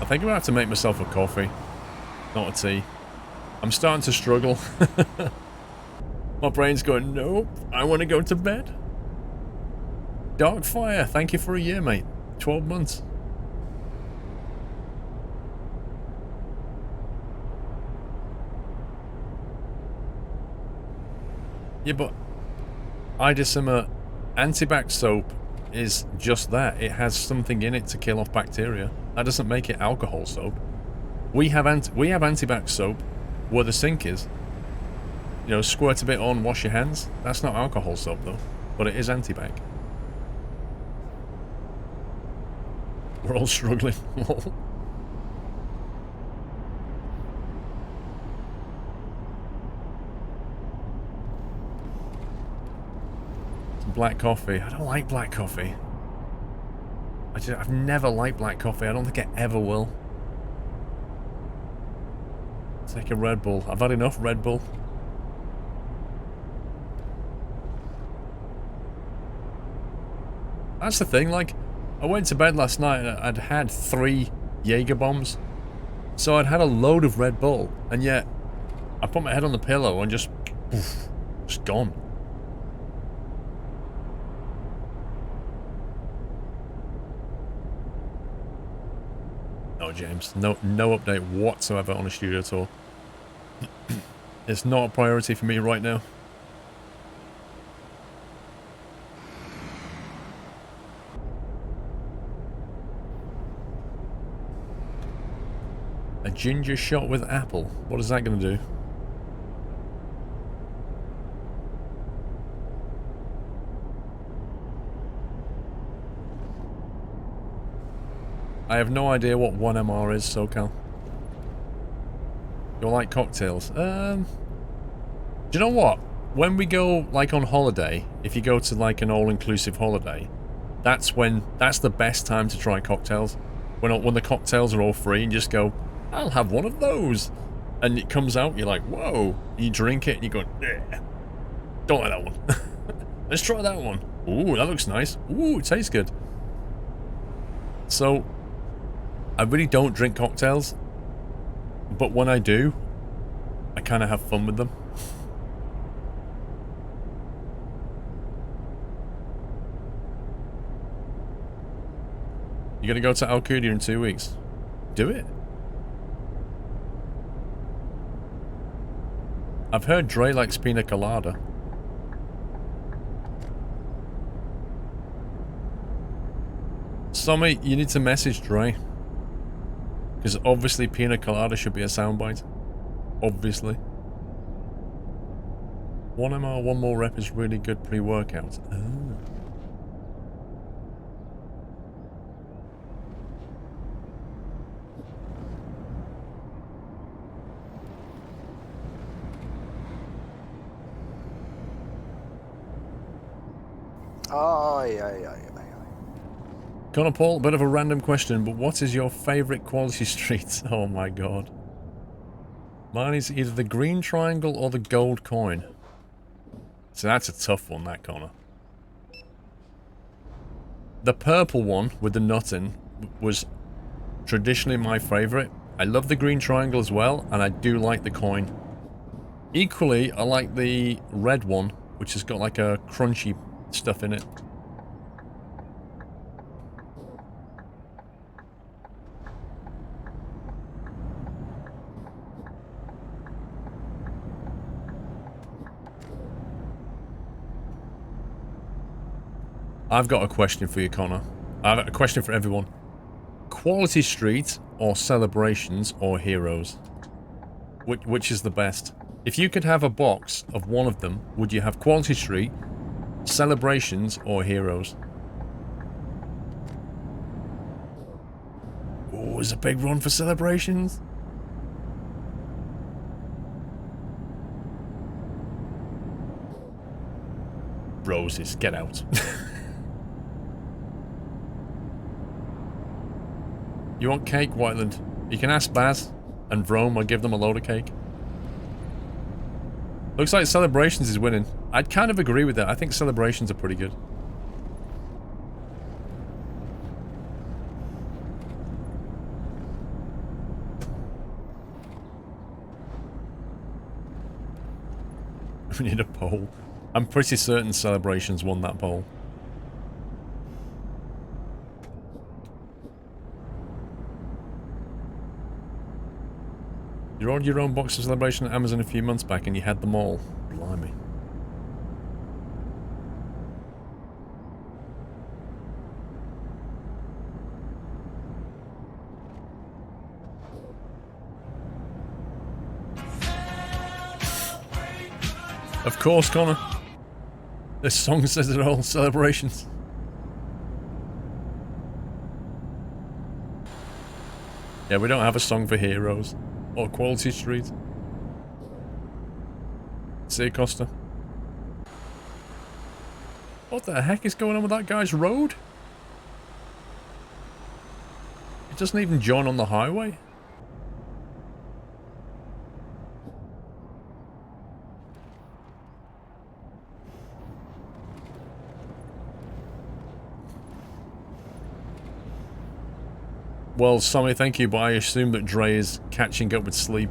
I think I'm gonna have to make myself a coffee, not a tea. I'm starting to struggle. My brain's going, nope, I want to go to bed. Darkfire, thank you for a year, mate. 12 months. Yeah, but Idisima antibac soap is just that. It has something in it to kill off bacteria. That doesn't make it alcohol soap. We have antibac soap where the sink is. You know, squirt a bit on, wash your hands. That's not alcohol soap though, but it is antibac. We're all struggling. Black coffee. I don't like black coffee. I've never liked black coffee. I don't think I ever will. Take a Red Bull. I've had enough Red Bull. That's the thing, like, I went to bed last night and I'd had 3 Jaeger bombs. So I'd had a load of Red Bull, and yet I put my head on the pillow and just gone. No, James. No update whatsoever on a studio tour. It's not a priority for me right now. A ginger shot with apple. What is that going to do? I have no idea what 1MR is, SoCal. You like cocktails? Do you know what? When we go, like, on holiday, if you go to, like, an all-inclusive holiday, that's the best time to try cocktails. When the cocktails are all free, and just go, I'll have one of those. And it comes out, you're like, whoa. You drink it, and you go, yeah. Don't like that one. Let's try that one. Ooh, that looks nice. Ooh, it tastes good. So, I really don't drink cocktails, but when I do, I kind of have fun with them. You're gonna go to Alcudia in 2 weeks. Do it. I've heard Dre likes pina colada. Sommy, you need to message Dre. Because obviously pina colada should be a soundbite. Obviously. 1MR, one more rep is really good pre-workout. Oh. Connor Paul, a bit of a random question, but what is your favourite quality street? Oh my god. Mine is either the green triangle or the gold coin. So that's a tough one, that, Connor. The purple one with the nut in was traditionally my favourite. I love the green triangle as well, and I do like the coin. Equally, I like the red one, which has got like a crunchy stuff in it. I've got a question for you, Connor. I've got a question for everyone. Quality Street or Celebrations or Heroes? Which is the best? If you could have a box of one of them, would you have Quality Street, Celebrations or Heroes? Oh, it's a big run for Celebrations. Roses, get out. You want cake, Whiteland? You can ask Baz and Vrome. I'll give them a load of cake. Looks like Celebrations is winning. I'd kind of agree with that. I think Celebrations are pretty good. We need a poll. I'm pretty certain Celebrations won that poll. You ordered your own box of Celebration at Amazon a few months back and you had them all. Blimey. Of course, Connor. This song says it all. Celebrations. Yeah, we don't have a song for Heroes. Or Quality Street. See, Costa. What the heck is going on with that guy's road? It doesn't even join on the highway. Well, Sammy, thank you, but I assume that Dre is catching up with sleep.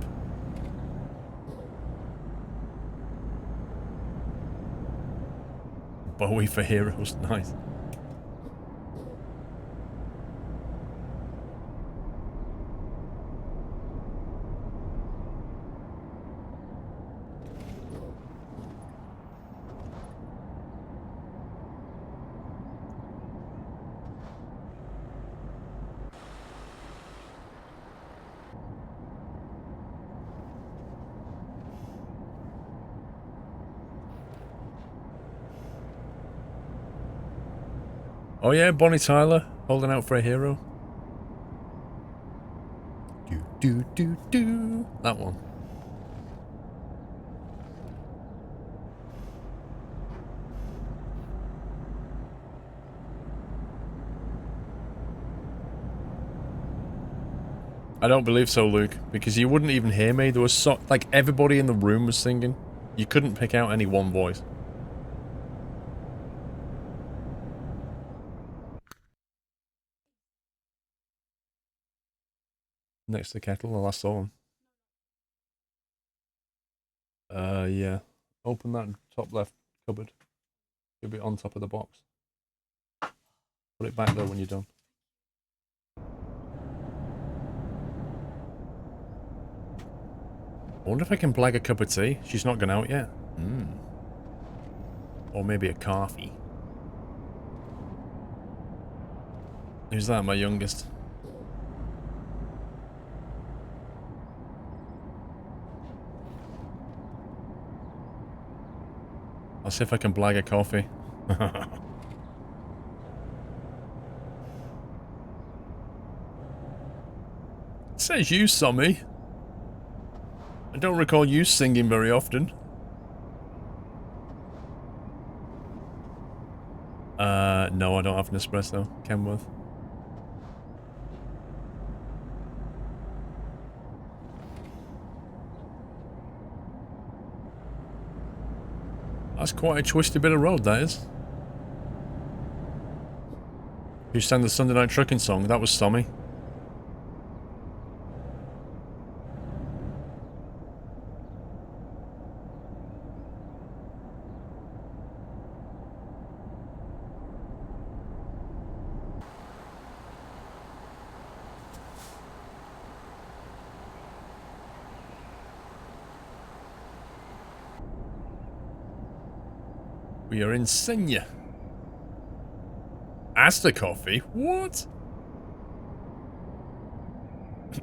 Bowie for Heroes, nice. Oh yeah, Bonnie Tyler, holding out for a hero. Do. That one. I don't believe so, Luke, because you wouldn't even hear me. There was like everybody in the room was singing. You couldn't pick out any one voice. Next to the kettle, the last saw him. Yeah. Open that top left cupboard. It'll be on top of the box. Put it back there when you're done. I wonder if I can blag a cup of tea. She's not gone out yet. Or maybe a coffee. Who's that? My youngest. I'll see if I can blag a coffee. It says you, Sammy. I don't recall you singing very often. No, I don't have an espresso. Kenworth. That's quite a twisty bit of road, that is. Who sang the Sunday Night Trucking song? That was Sammy. We are in Senya. Asta coffee? What?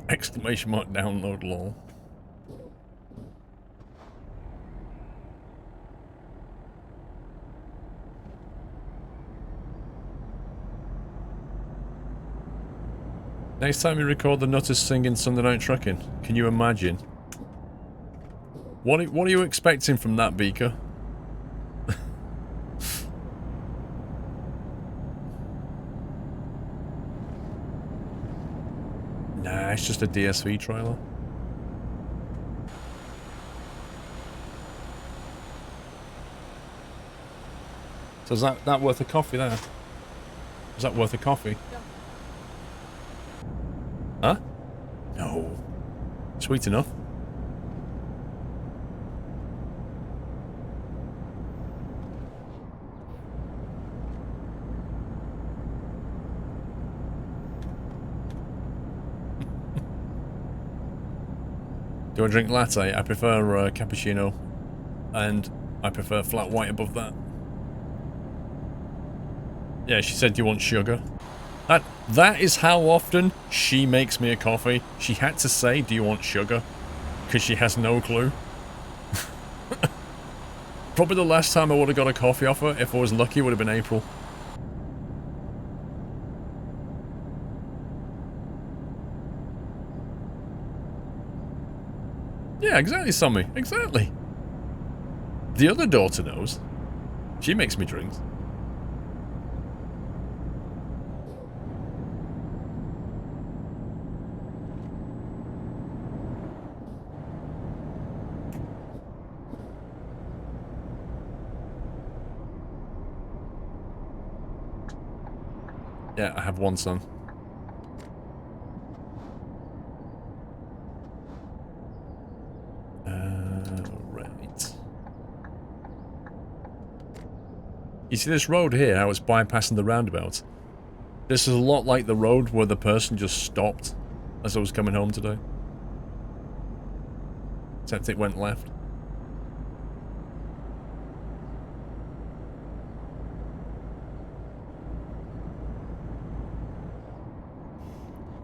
Exclamation mark download lol. Next time you record the Nutters singing Sunday Night Trucking, can you imagine? What are you expecting from that, Beaker? Nah, it's just a DSV trailer. So is that worth a coffee there? Is that worth a coffee? Yeah. Huh? No. Sweet enough. Do I drink latte? I prefer cappuccino, and I prefer flat white above that. Yeah, she said, do you want sugar? That is how often she makes me a coffee. She had to say, do you want sugar? Because she has no clue. Probably the last time I would have got a coffee off her, if I was lucky, would have been April. Yeah, exactly, Sammy. Exactly. The other daughter knows. She makes me drinks. Yeah, I have one son. Right. You see this road here, how it's bypassing the roundabout? This is a lot like the road where the person just stopped as I was coming home today. Except it went left.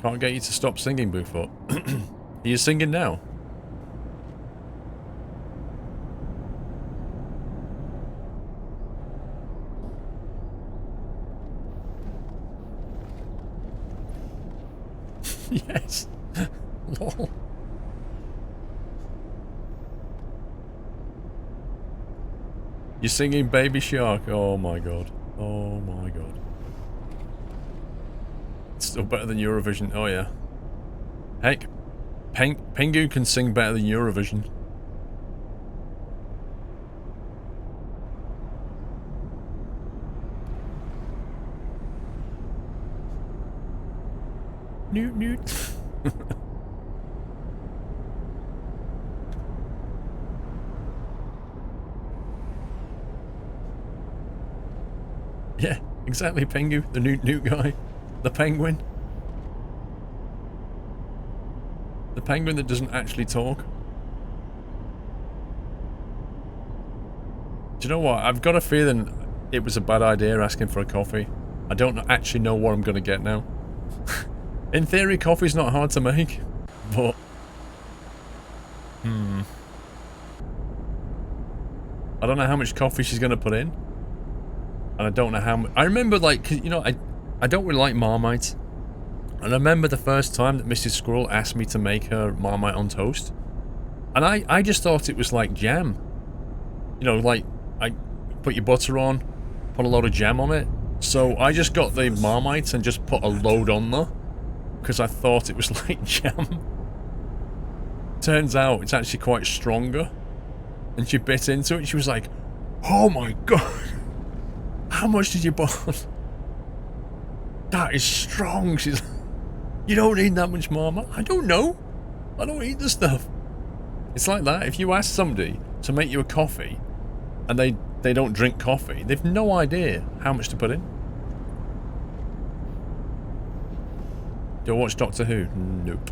Can't get you to stop singing, Boofoot. Are you singing now? Yes. Lol. You're singing Baby Shark? Oh my god. Oh my god. It's still better than Eurovision. Oh yeah. Heck, Pengu can sing better than Eurovision. Newt newt. Yeah, exactly, Pengu, the newt guy. The penguin. The penguin that doesn't actually talk. Do you know what? I've got a feeling it was a bad idea asking for a coffee. I don't actually know what I'm going to get now. In theory, coffee's not hard to make, but... I don't know how much coffee she's going to put in. And I don't know how much... I remember, like, you know, I don't really like Marmite. And I remember the first time that Mrs. Squirrel asked me to make her Marmite on toast. And I just thought it was like jam. You know, like, I put your butter on, put a load of jam on it. So I just got the Marmite and just put a load on there. Because I thought it was like jam. Turns out it's actually quite stronger. And she bit into it and she was like, oh my god. How much did you put? That is strong. She's like, you don't need that much Marmite. I don't know. I don't eat the stuff. It's like that. If you ask somebody to make you a coffee and they don't drink coffee, they've no idea how much to put in. Do I watch Doctor Who? Nope.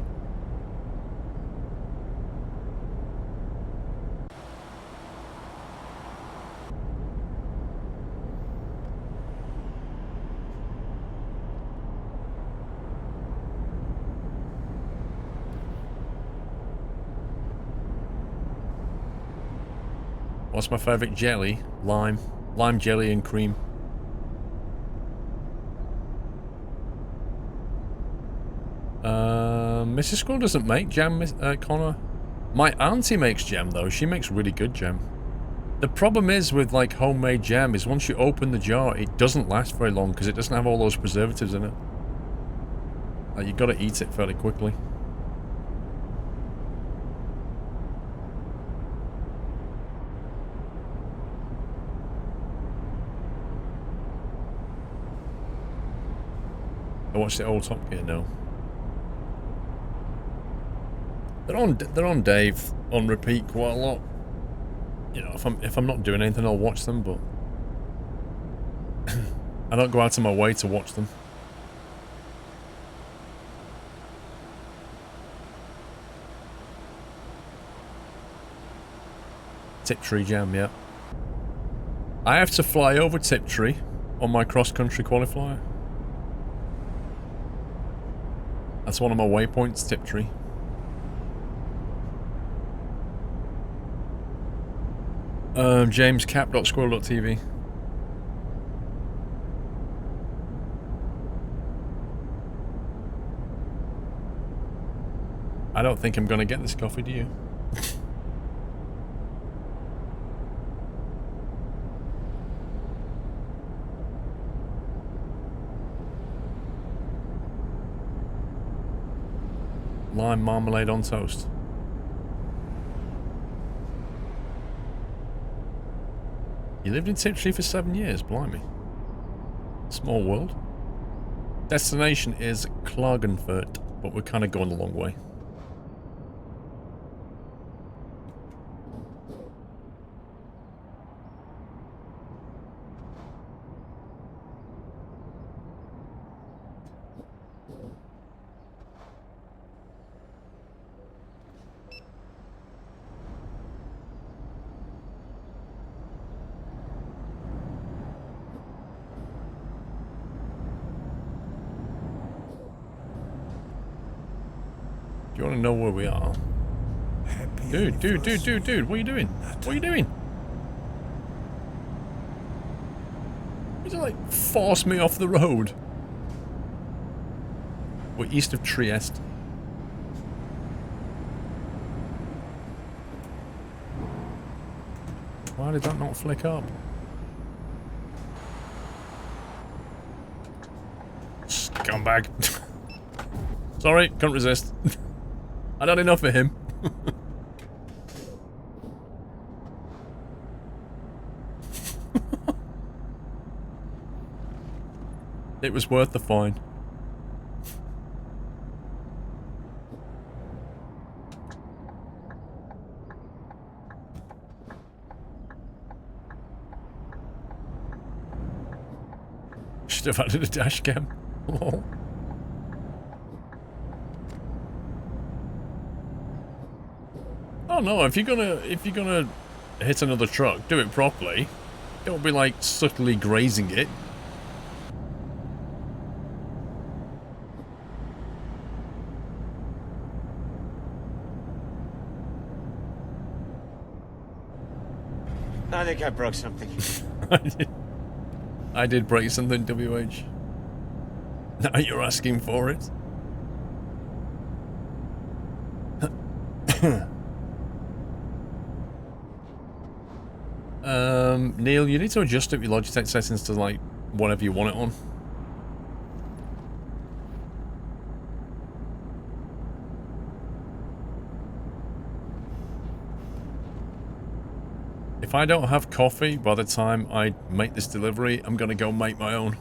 What's my favourite jelly? Lime. Lime jelly and cream. Mrs. Squirrel doesn't make jam, Connor. My auntie makes jam, though. She makes really good jam. The problem is with, like, homemade jam is once you open the jar, it doesn't last very long because it doesn't have all those preservatives in it. Like, you gotta eat it fairly quickly. I watched the old Top Gear now. They're on Dave on repeat quite a lot. You know, if I'm not doing anything, I'll watch them, but I don't go out of my way to watch them. Tiptree Jam, yeah. I have to fly over Tiptree on my cross-country qualifier. That's one of my waypoints, Tiptree. jamescap.squirrel.tv. I don't think I'm gonna get this coffee, do you? Lime marmalade on toast. You lived in Tiptree for 7 years, blimey. Small world. Destination is Klagenfurt, but we're kind of going the long way. Do you want to know where we are? Dude, what are you doing? What are you doing? You just like force me off the road. We're east of Trieste. Why did that not flick up? Scumbag. Sorry, couldn't resist. I had enough of him. It was worth the fine. Should have added a dash cam. Lol. Oh no, if you're gonna hit another truck, do it properly. Don't be like subtly grazing it. I think I broke something. I did break something, WH. Now you're asking for it. Neil, you need to adjust up your Logitech settings to like whatever you want it on. If I don't have coffee by the time I make this delivery, I'm gonna go make my own.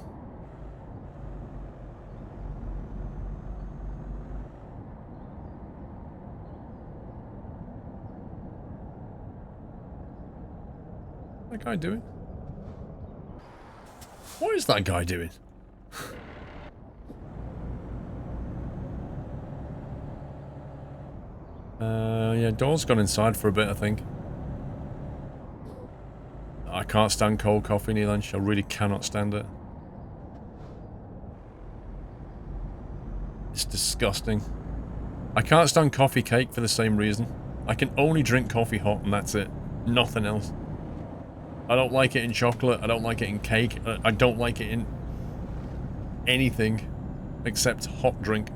What's that guy doing? What is that guy doing? Yeah, Dawn's gone inside for a bit, I think. I can't stand cold coffee, Neelanch. I really cannot stand it. It's disgusting. I can't stand coffee cake for the same reason. I can only drink coffee hot and that's it. Nothing else. I don't like it in chocolate. I don't like it in cake. I don't like it in anything except hot drink.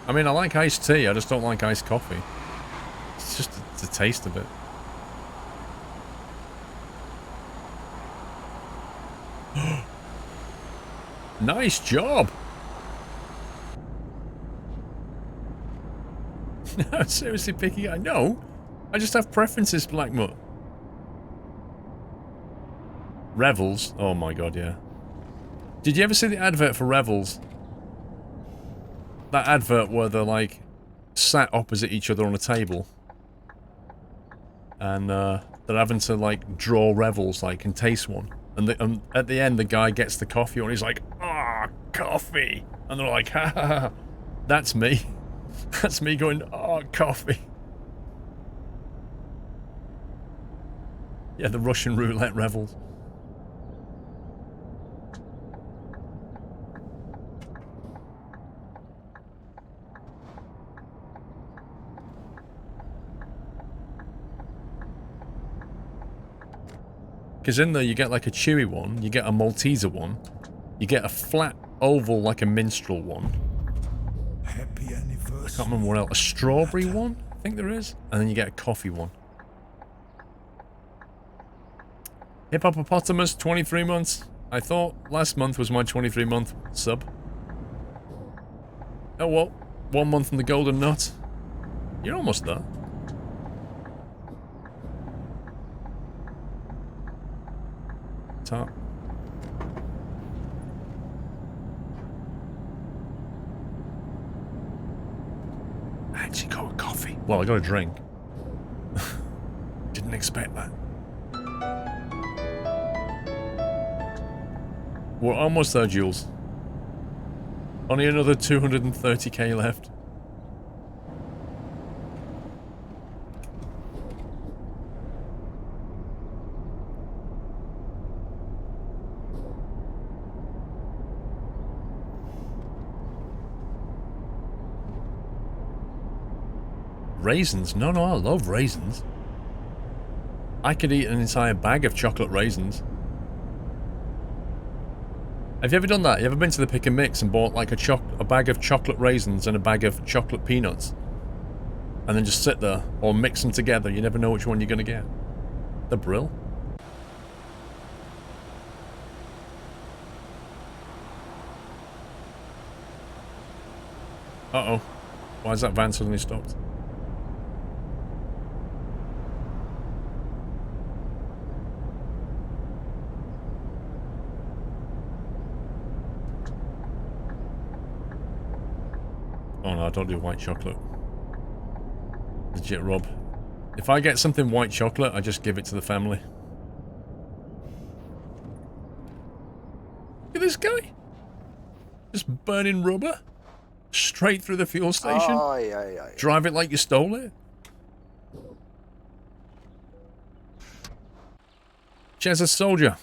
I mean, I like iced tea, I just don't like iced coffee. It's just the taste of it. Nice job! No, seriously, picky. No, I just have preferences, Blackmut. Revels? Oh my god, yeah. Did you ever see the advert for Revels? That advert where they're like sat opposite each other on a table. And they're having to like draw revels like and taste one. And at the end the guy gets the coffee and he's like, "Ah, coffee." And they're like, "Ha ha ha." That's me. That's me going, "Oh, coffee." Yeah, the Russian roulette revels. Because in there you get like a chewy one, you get a Malteser one, you get a flat oval like a minstrel one. Happy anniversary. I can't remember what else. A strawberry one, I think there is. And then you get a coffee one. Hippopotamus, 23 months. I thought last month was my 23-month sub. Oh well, 1 month in the golden nut. You're almost there. Top. I actually got a coffee. Well, I got a drink. Didn't expect that. We're almost there, Jules. Only another 230k left. Raisins? No, I love raisins. I could eat an entire bag of chocolate raisins. Have you ever done that? You ever been to the Pick and Mix and bought like a bag of chocolate raisins and a bag of chocolate peanuts? And then just sit there, or mix them together, you never know which one you're gonna get. The brill. Uh-oh. Why is that van suddenly stopped? Oh no, I don't do white chocolate. Legit, Rob. If I get something white chocolate, I just give it to the family. Look at this guy. Just burning rubber. Straight through the fuel station. Aye, aye, aye. Drive it like you stole it. Cheers, a soldier.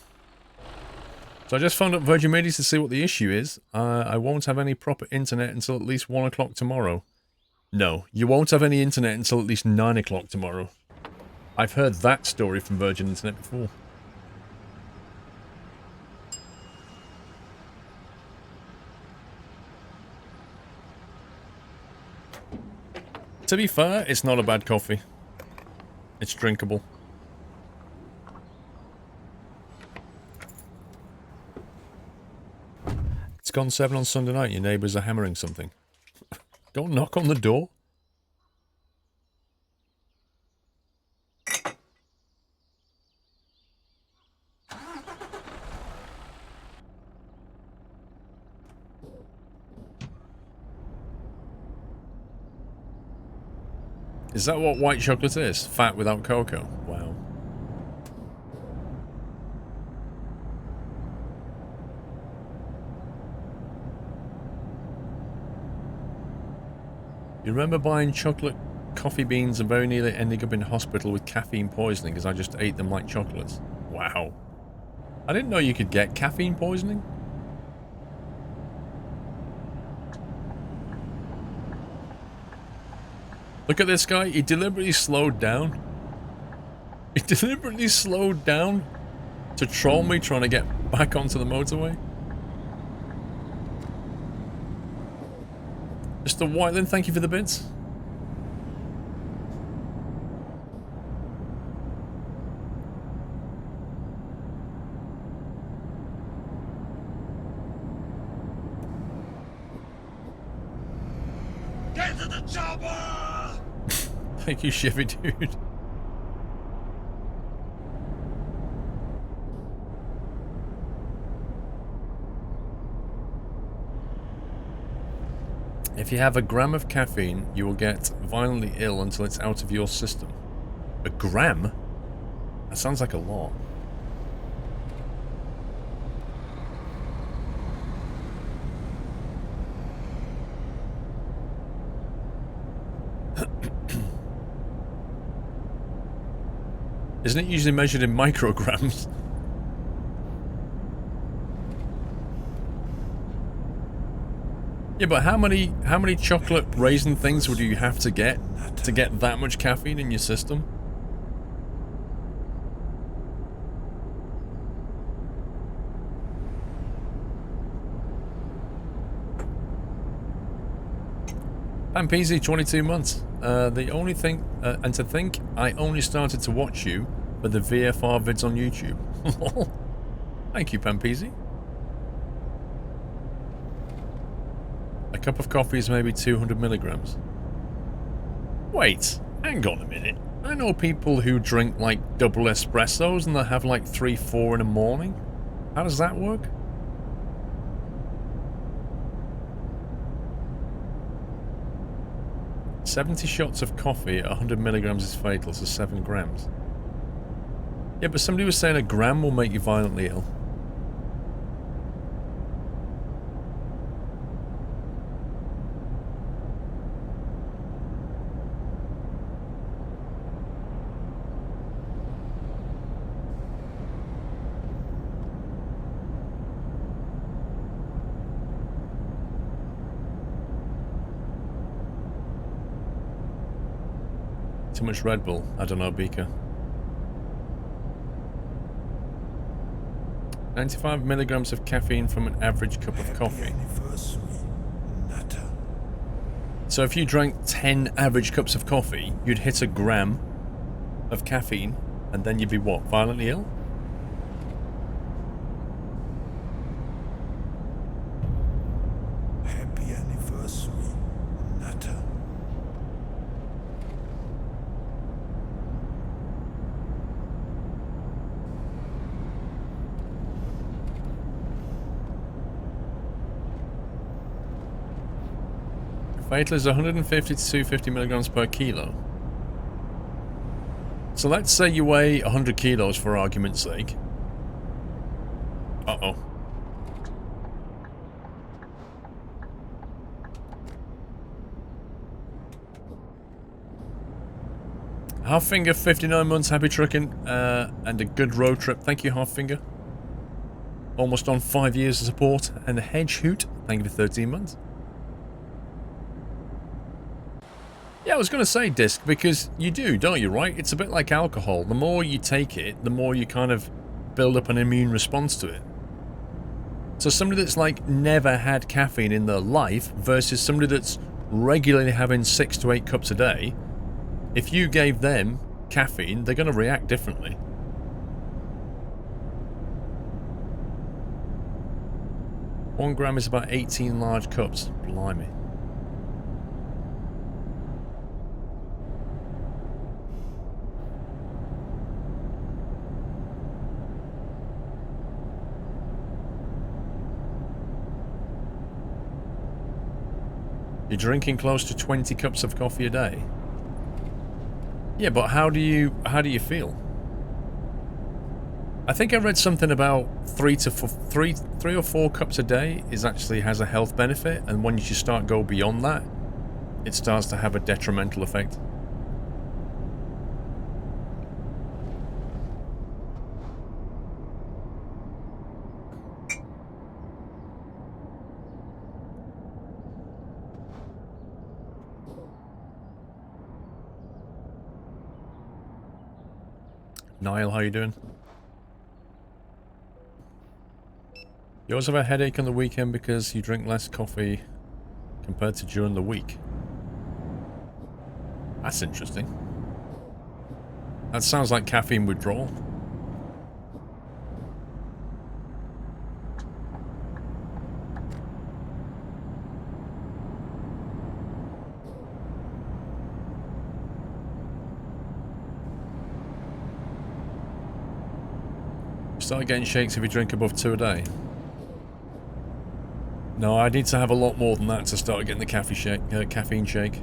So I just phoned up Virgin Media to see what the issue is. I won't have any proper internet until at least 1 o'clock tomorrow. No, you won't have any internet until at least 9 o'clock tomorrow. I've heard that story from Virgin Internet before. To be fair, it's not a bad coffee. It's drinkable. It's gone 7 on Sunday night. Your neighbours are hammering something. Don't knock on the door. Is that what white chocolate is? Fat without cocoa? Wow. You remember buying chocolate coffee beans and very nearly ending up in hospital with caffeine poisoning because I just ate them like chocolates? Wow. I didn't know you could get caffeine poisoning. Look at this guy. He deliberately slowed down. He deliberately slowed down to troll me trying to get back onto the motorway. Mr. Whiteland, thank you for the bits. Get to the chopper! Thank you, Chevy dude. If you have a gram of caffeine, you will get violently ill until it's out of your system. A gram? That sounds like a lot. Isn't it usually measured in micrograms? Yeah, but how many chocolate raisin things would you have to get that much caffeine in your system? Pampezi, 22 months. The only thing, and to think, I only started to watch you for the VFR vids on YouTube. Thank you, Pampezi. A cup of coffee is maybe 200 milligrams. Wait, hang on a minute. I know people who drink like double espressos and they have like 3-4 in the morning. How does that work? "70 shots of coffee at 100 milligrams is fatal, so 7 grams. Yeah, but somebody was saying a gram will make you violently ill. Too much Red Bull? I don't know, Beaker. 95 milligrams of caffeine from an average cup of coffee. So if you drank 10 average cups of coffee, you'd hit a gram of caffeine, and then you'd be what, violently ill? Happy anniversary, Natter. Fatal is 150 to 250 milligrams per kilo. So let's say you weigh 100 kilos for argument's sake. Uh-oh. Halffinger, 59 months, happy trucking, and a good road trip. Thank you, Halffinger. Almost on 5 years of support. And a Hedge Hoot, thank you for 13 months. Yeah, I was going to say disc, because you do, don't you, right? It's a bit like alcohol. The more you take it, the more you kind of build up an immune response to it. So somebody that's like never had caffeine in their life versus somebody that's regularly having 6 to 8 cups a day, if you gave them caffeine, they're going to react differently. One gram is about 18 large cups. Blimey. You're drinking close to 20 cups of coffee a day. Yeah, but how do you feel? I think I read something about 3 or 4 cups a day has a health benefit, and when you start go beyond that, it starts to have a detrimental effect. Niall, how you doing? You always have a headache on the weekend because you drink less coffee compared to during the week. That's interesting. That sounds like caffeine withdrawal. Start getting shakes if you drink above 2 a day. No, I need to have a lot more than that to start getting the caffeine shake.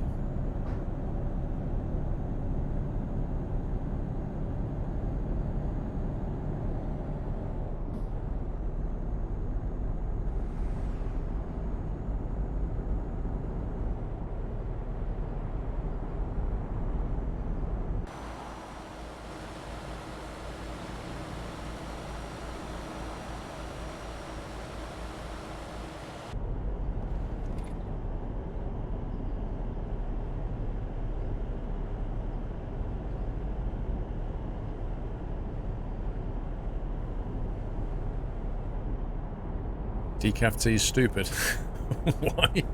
Decaf tea is stupid. Why?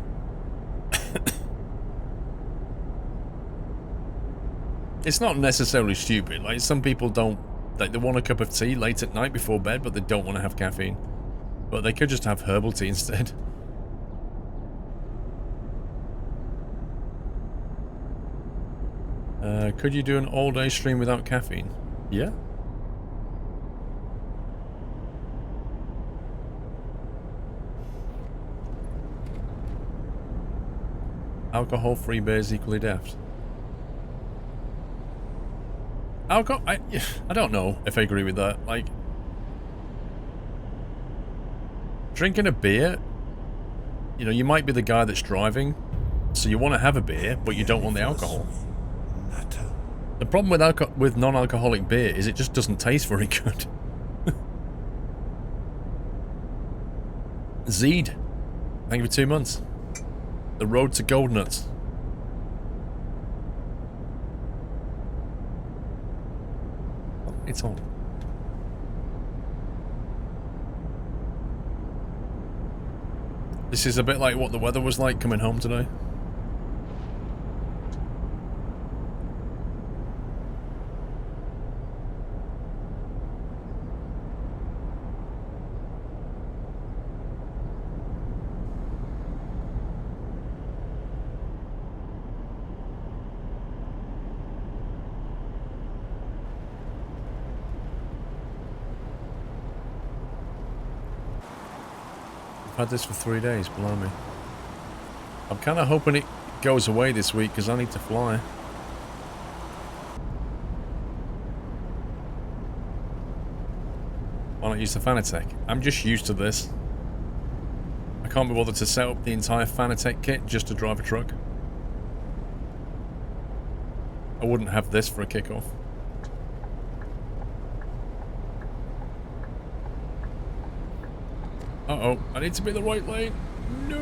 It's not necessarily stupid. Like, some people don't... Like, they want a cup of tea late at night before bed, but they don't want to have caffeine. But they could just have herbal tea instead. Could you do an all-day stream without caffeine? Yeah. Alcohol-free beers equally daft. Alcohol... I don't know if I agree with that. Like... Drinking a beer... You know, you might be the guy that's driving, so you want to have a beer, but you don't want the alcohol. The problem with non-alcoholic beer is it just doesn't taste very good. Zeed, thank you for 2 months. The road to gold nuts. It's on. This is a bit like what the weather was like coming home today. I've had this for 3 days, blimey. I'm kind of hoping it goes away this week because I need to fly. Why not use the Fanatec? I'm just used to this. I can't be bothered to set up the entire Fanatec kit just to drive a truck. I wouldn't have this for a kickoff. Uh-oh, I need to be in the right lane. No!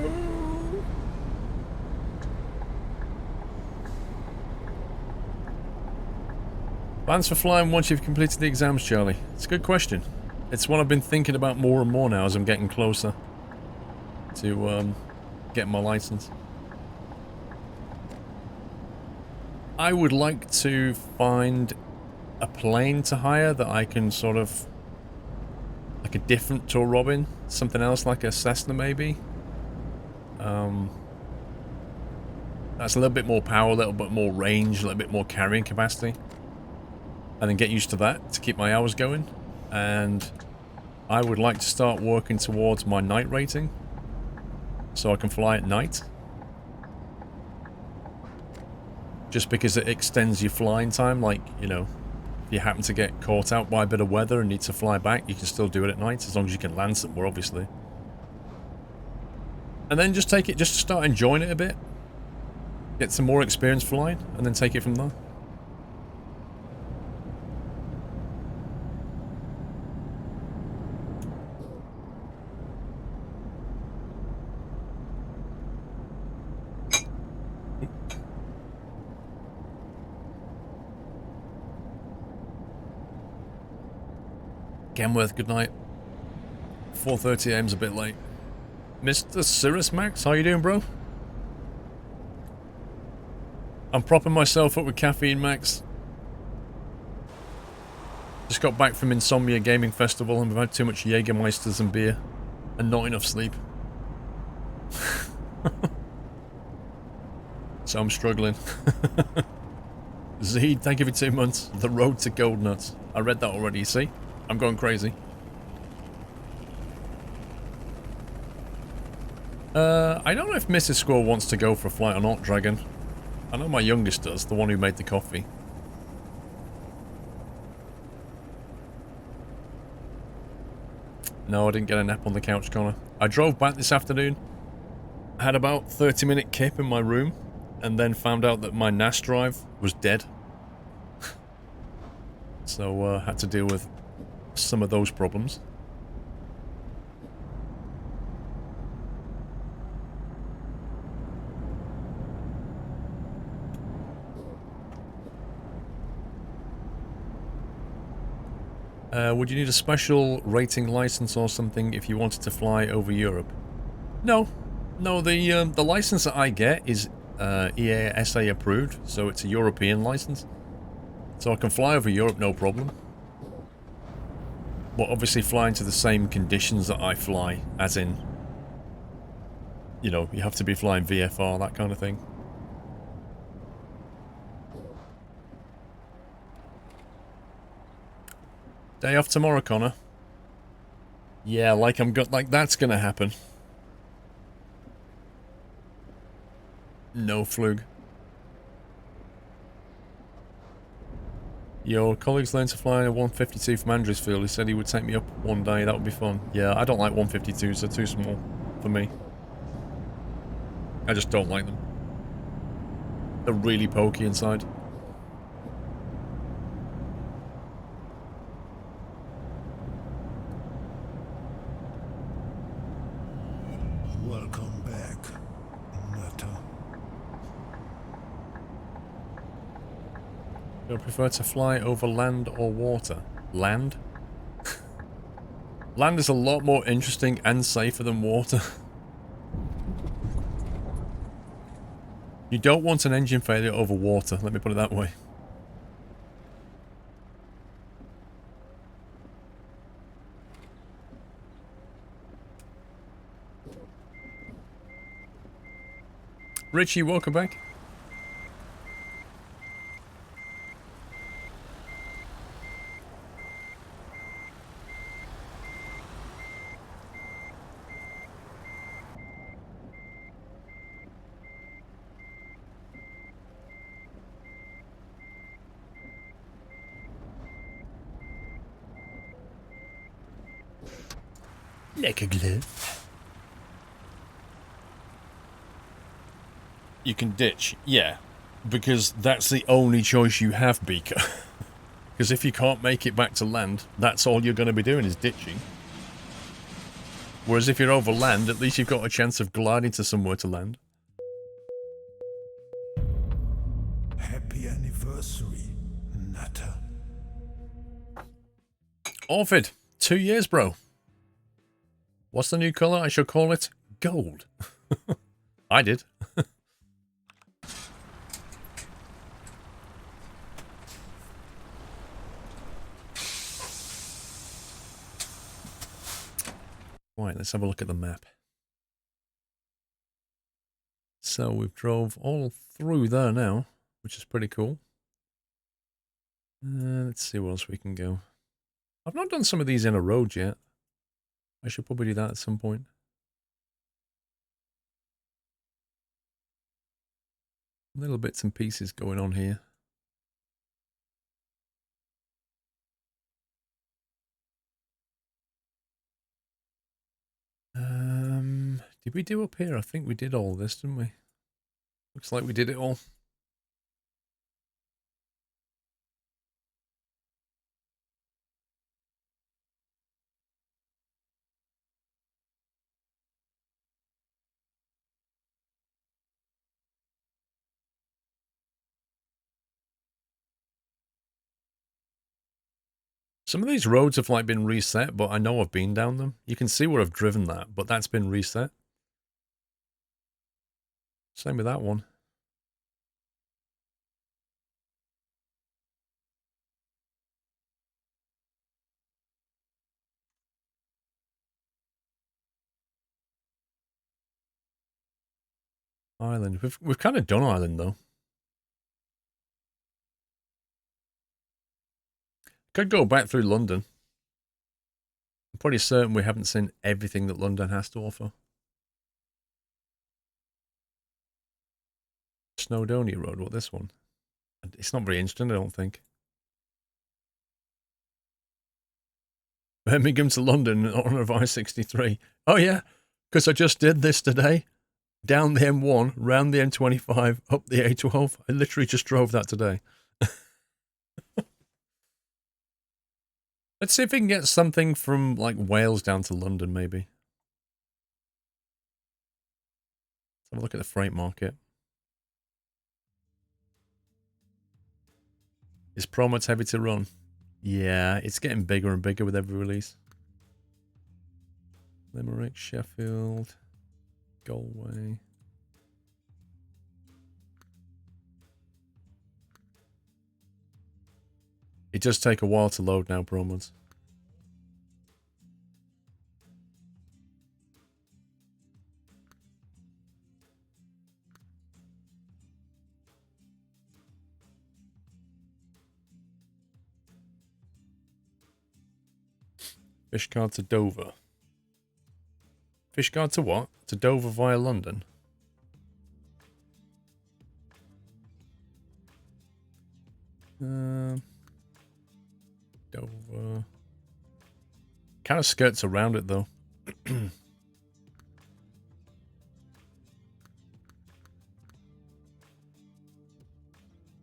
Plans for flying once you've completed the exams, Charlie? It's a good question. It's one I've been thinking about more and more now as I'm getting closer to getting my license. I would like to find a plane to hire that I can sort of... like a different tour robin, something else like a Cessna maybe. That's a little bit more power, a little bit more range, a little bit more carrying capacity. And then get used to that to keep my hours going. And I would like to start working towards my night rating, so I can fly at night. Just because it extends your flying time, like, you know, if you happen to get caught out by a bit of weather and need to fly back, you can still do it at night, as long as you can land somewhere, obviously. And then just take it, just start enjoying it a bit. Get some more experience flying, and then take it from there. Kenworth, good night. 4:30 AM's a bit late. Mr. Cirrus Max, how you doing, bro? I'm propping myself up with caffeine, Max. Just got back from Insomnia Gaming Festival and we've had too much Jägermeisters and beer. And not enough sleep. So I'm struggling. Zeed, thank you for 2 months. The road to gold nuts. I read that already, you see? I'm going crazy. I don't know if Mrs. Squirrel wants to go for a flight or not, Dragon. I know my youngest does, the one who made the coffee. No, I didn't get a nap on the couch, Connor. I drove back this afternoon. I had about 30-minute kip in my room, and then found out that my NAS drive was dead. So, had to deal with some of those problems. Would you need a special rating license or something if you wanted to fly over Europe? No. No, the license that I get is EASA approved, so it's a European license. So I can fly over Europe, no problem. But obviously flying to the same conditions that I fly, as in, you know, you have to be flying VFR, that kind of thing. Day off tomorrow, Connor. Yeah, like that's gonna happen. No flug. Your colleagues learned to fly a 152 from Andresfield. He said he would take me up one day. That would be fun. Yeah, I don't like 152s. They're too small for me. I just don't like them. They're really pokey inside. Welcome back, Nutter. Do you prefer to fly over land or water? Land? Land is a lot more interesting and safer than water. You don't want an engine failure over water, let me put it that way. Richie, welcome back. Like a glove. You can ditch, yeah. Because that's the only choice you have, Beaker. Because if you can't make it back to land, that's all you're going to be doing is ditching. Whereas if you're over land, at least you've got a chance of gliding to somewhere to land. Happy anniversary, Nutter. Orfid, 2 years, bro. What's the new colour? I shall call it gold. I did. Right, let's have a look at the map. So we've drove all through there now, which is pretty cool. Let's see where else we can go. I've not done some of these inner roads yet. I should probably do that at some point. Little bits and pieces going on here. Did we do up here? I think we did all this, didn't we? Looks like we did it all. Some of these roads have like been reset, but I know I've been down them. You can see where I've driven that, but that's been reset. Same with that one. Ireland. We've kind of done Ireland though. Could go back through London. I'm pretty certain we haven't seen everything that London has to offer. Snowdonia Road, what, this one? It's not very interesting, I don't think. Birmingham to London on a I-63. Oh yeah, because I just did this today. Down the M1, round the M25, up the A12. I literally just drove that today. Let's see if we can get something from like Wales down to London, maybe. Let's have a look at the freight market. Is Promote heavy to run? Yeah, it's getting bigger and bigger with every release. Limerick, Sheffield, Galway. It does take a while to load now, promos. Fishguard to Dover. Fishguard to what? To Dover via London? Dover. Kind of skirts around it though.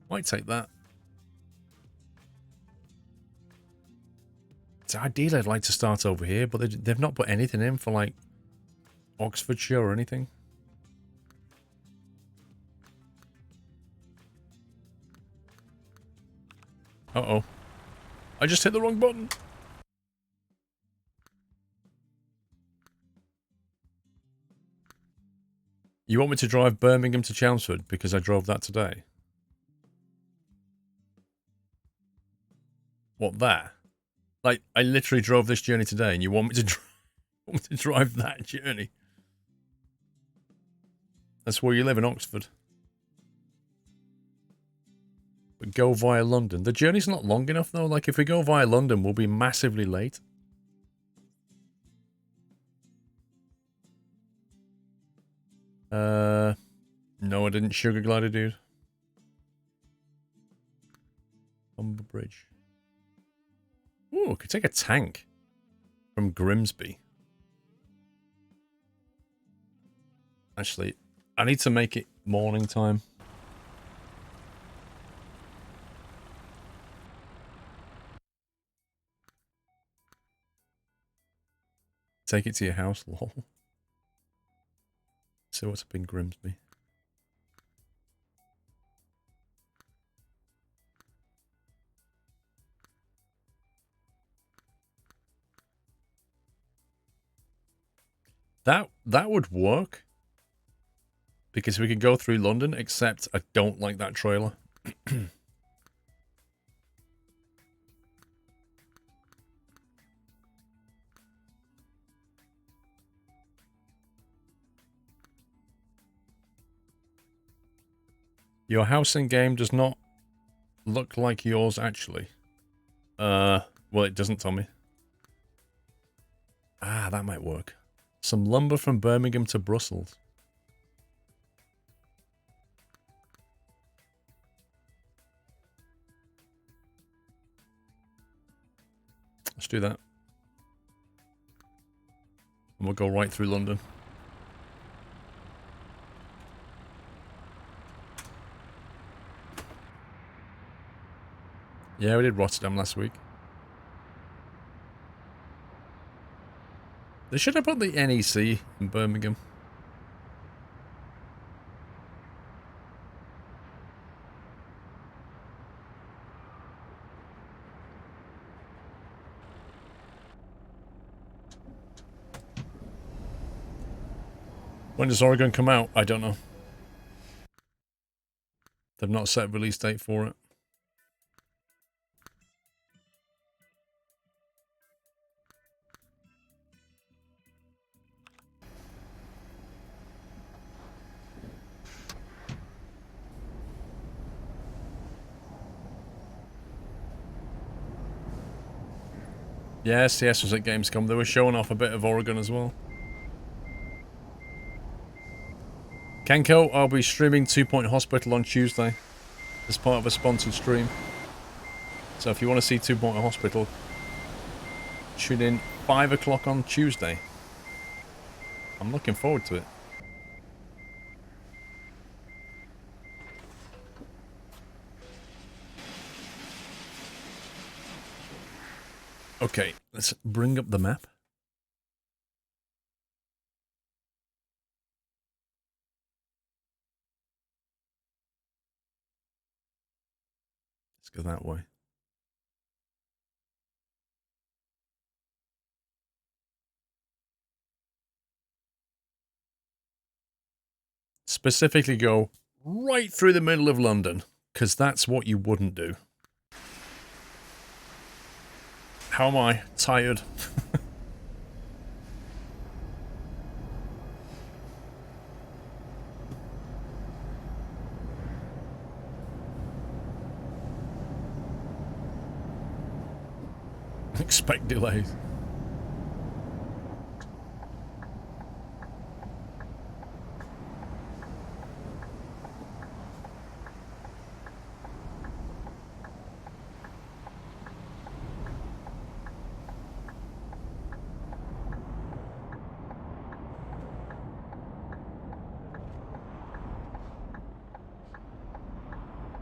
Might take that. So ideally I'd like to start over here, but they've not put anything in for like Oxfordshire or anything. Uh-oh. I just hit the wrong button. You want me to drive Birmingham to Chelmsford because I drove that today? What, that? Like, I literally drove this journey today and you want me to drive that journey? That's where you live, in Oxford. But go via London. The journey's not long enough though. Like, if we go via London, we'll be massively late. No, I didn't sugar glider, dude. Humber Bridge. Ooh, I could take a tank from Grimsby. Actually, I need to make it morning time. Take it to your house, lol. See what's up in Grimsby. That would work. Because we could go through London, except I don't like that trailer. Your house in game does not look like yours, actually. Well, it doesn't, Tommy. Ah, that might work. Some lumber from Birmingham to Brussels. Let's do that. And we'll go right through London. Yeah, we did Rotterdam last week. They should have put the NEC in Birmingham. When does Oregon come out? I don't know. They've not set a release date for it. Yeah, SCS was at Gamescom. They were showing off a bit of Oregon as well. Kenko, I'll be streaming 2 Point Hospital on Tuesday as part of a sponsored stream. So if you want to see 2 Point Hospital, tune in 5 o'clock on Tuesday. I'm looking forward to it. Okay, let's bring up the map. Let's go that way. specifically go right through the middle of London, because that's what you wouldn't do. How am I? Tired. Expect delays.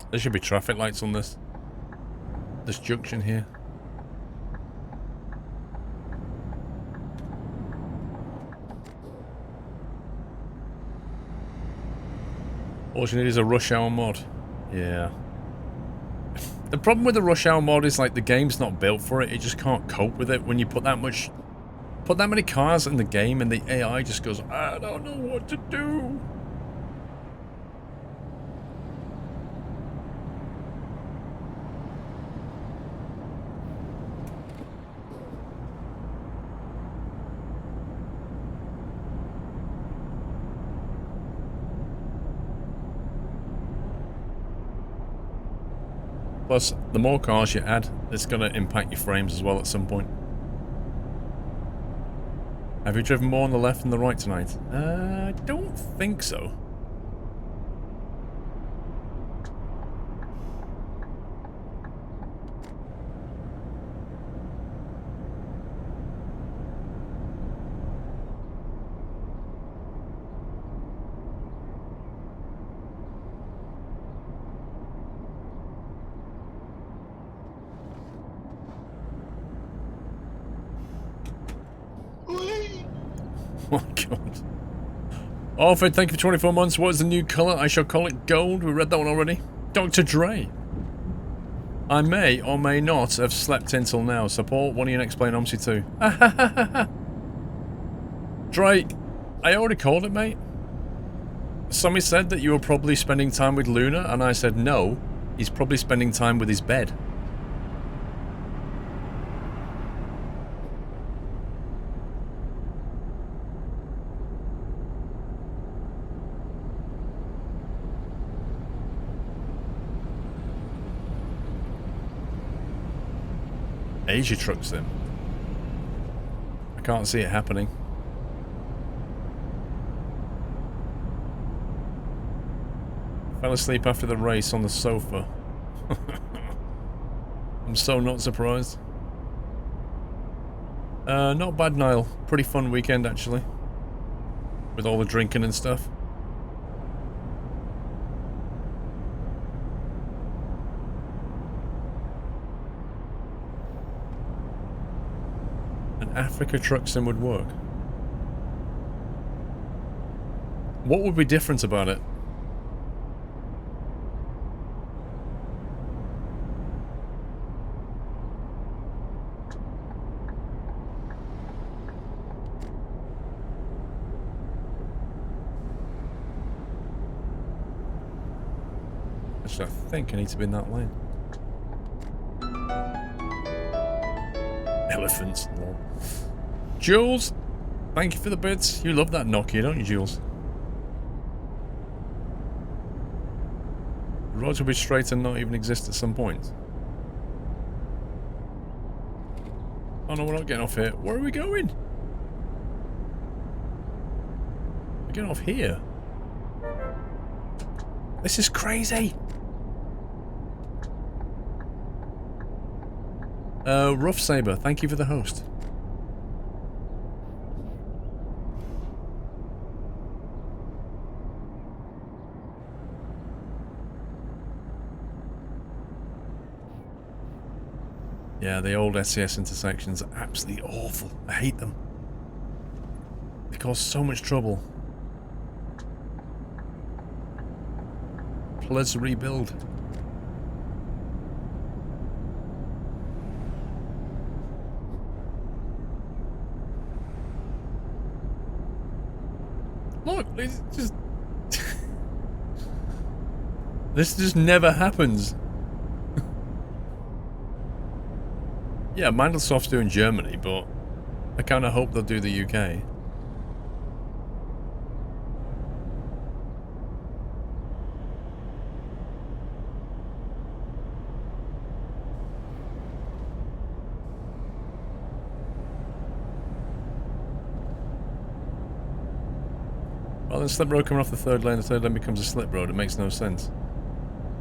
There should be traffic lights on this junction here. All you need is a rush hour mod. Yeah. The problem with the rush hour mod is like the game's not built for it. It just can't cope with it when you put that many cars in the game, and the AI just goes, I don't know what to do. Plus, the more cars you add, it's going to impact your frames as well at some point. Have you driven more on the left than the right tonight? I don't think so. Oh my god. Alfred, thank you for 24 months. What is the new colour? I shall call it gold. We read that one already. Dr. Dre. I may or may not have slept until now. Support, one of you explain OMSI too. Dre, I already called it, mate. Somebody said that you were probably spending time with Luna, and I said no. He's probably spending time with his bed. Asia trucks then. I can't see it happening. Fell asleep after the race on the sofa. I'm so not surprised. Not bad, Niall. Pretty fun weekend actually. With all the drinking and stuff. Africa truck sim would work. What would be different about it? Actually, I think I need to be in that lane. Elephants. Jules, thank you for the bits. You love that Nokia, don't you, Jules? The roads will be straight and not even exist at some point. Oh no, we're not getting off here. Where are we going? We're getting off here. This is crazy. Rough Saber, thank you for the host. Yeah, the old SCS intersections are absolutely awful. I hate them. They cause so much trouble. Let's rebuild. Look, it's just... This just never happens. Yeah, Microsoft's doing Germany, but I kind of hope they'll do the UK. Well, then slip road coming off the third lane becomes a slip road. It makes no sense.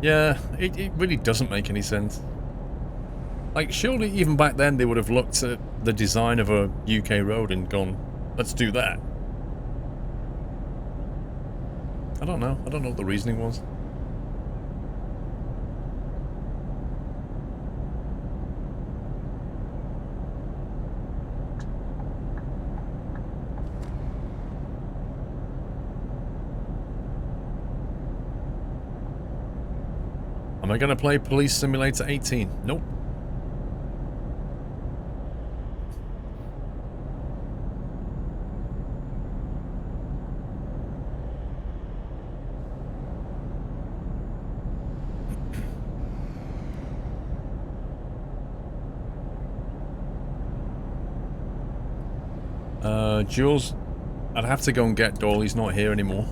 Yeah, it really doesn't make any sense. Like, surely even back then they would have looked at the design of a UK road and gone, let's do that. I don't know. I don't know what the reasoning was. Am I going to play Police Simulator 18? Nope. Jules, I'd have to go and get Doyle. He's not here anymore.